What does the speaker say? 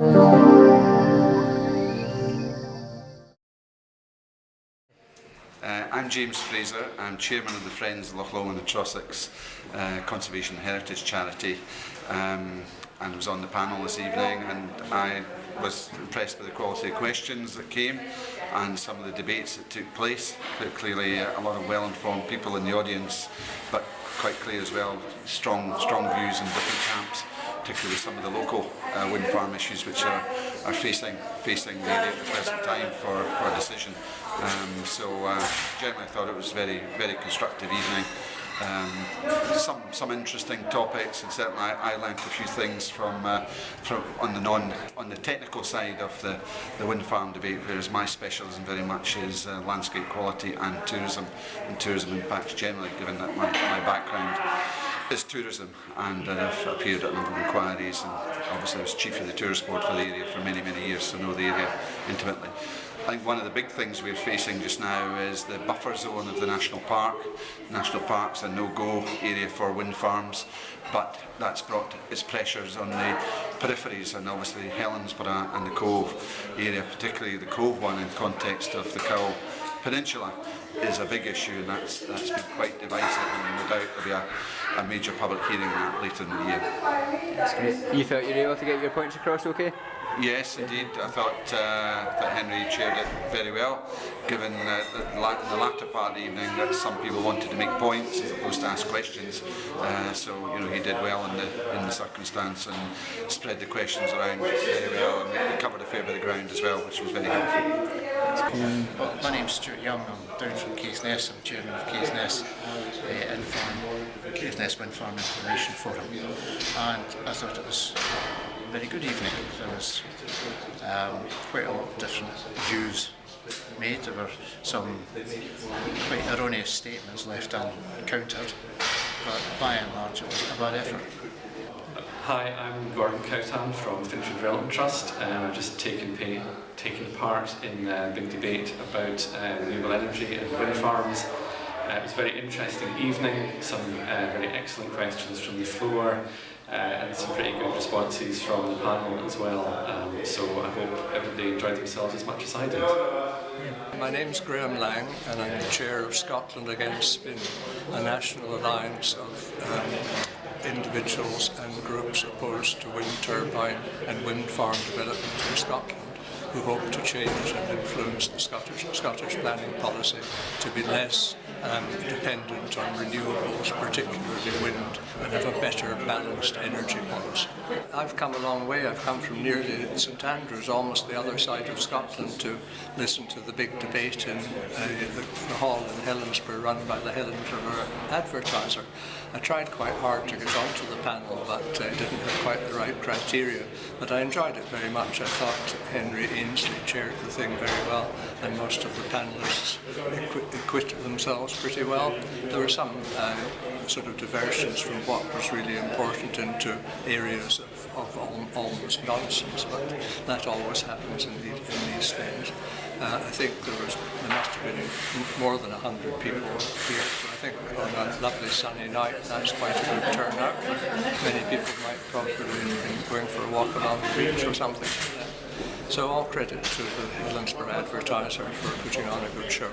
I'm James Fraser. I'm chairman of the Friends of Loch Lomond and Trossachs Conservation and Heritage Charity, and was on the panel this evening, and I was impressed by the quality of questions that came and some of the debates that took place. Clearly a lot of well-informed people in the audience, but quite clear as well, strong views in different camps, particularly with some of the local Windfarm issues which are facing the area at the present time for a decision. Generally I thought it was very constructive evening. Some interesting topics, and certainly I learnt a few things from on the technical side of the Windfarm debate, whereas my specialism very much is landscape quality and tourism impacts generally, given that my background is tourism, and I've appeared at a number of inquiries, and obviously I was chief of the tourist board for the area for many years, so know the area intimately. I think one of the big things we're facing just now is the buffer zone of the national park. National park's a no-go area for wind farms, but that's brought its pressures on the peripheries, and obviously Helensburgh and the Cove area, particularly the Cove one in context of the Cowell Peninsula, is a big issue, and that's been quite divisive, and no doubt there'll be a major public hearing on that later in the year. That's great. You felt you were able to get your points across okay? Yes, indeed. I thought that Henry chaired it very well, given that in the latter part of the evening that some people wanted to make points as opposed to ask questions. So he did well in the circumstance and spread the questions around very well, and we covered a fair bit of ground as well, which was very helpful. Well, my name's Stuart Young. I'm down from Caithness. I'm chairman of Caithness Caithness Windfarm Information Forum, and I thought it was a very good evening. There was quite a lot of different views made. There were some quite erroneous statements left uncountered, but by and large it was a bad effort. Hi, I'm Gordon Cowtan from Finnish Development Trust. I've just taken part in a big debate about renewable energy and wind farms. It was a very interesting evening, some very excellent questions from the floor, and some pretty good responses from the panel as well. So I hope everybody enjoyed themselves as much as I did. My name's Graham Lang, and I'm the chair of Scotland Against Spin, a national alliance of individuals and groups opposed to wind turbine and wind farm development in Scotland, who hope to change and influence the Scottish planning policy to be less dependent on renewables, particularly wind, and have a better balanced energy policy. I've come a long way. I've come from nearly St Andrews, almost the other side of Scotland, to listen to the big debate in the hall in Helensburgh run by the Helensburgh Advertiser. I tried quite hard to get onto the panel, but didn't have quite the right criteria. But I enjoyed it very much. I thought Henry Ainsley chaired the thing very well, and most of the panellists acquitted themselves pretty well. There were some sort of diversions from what was really important into areas of almost nonsense, but that always happens in these things. I think there must have been more than 100 people here, so I think on a lovely sunny night that's quite a good turnout. Many people might probably have been going for a walk along the beach or something like that. So all credit to the Helensburgh Advertiser for putting on a good show.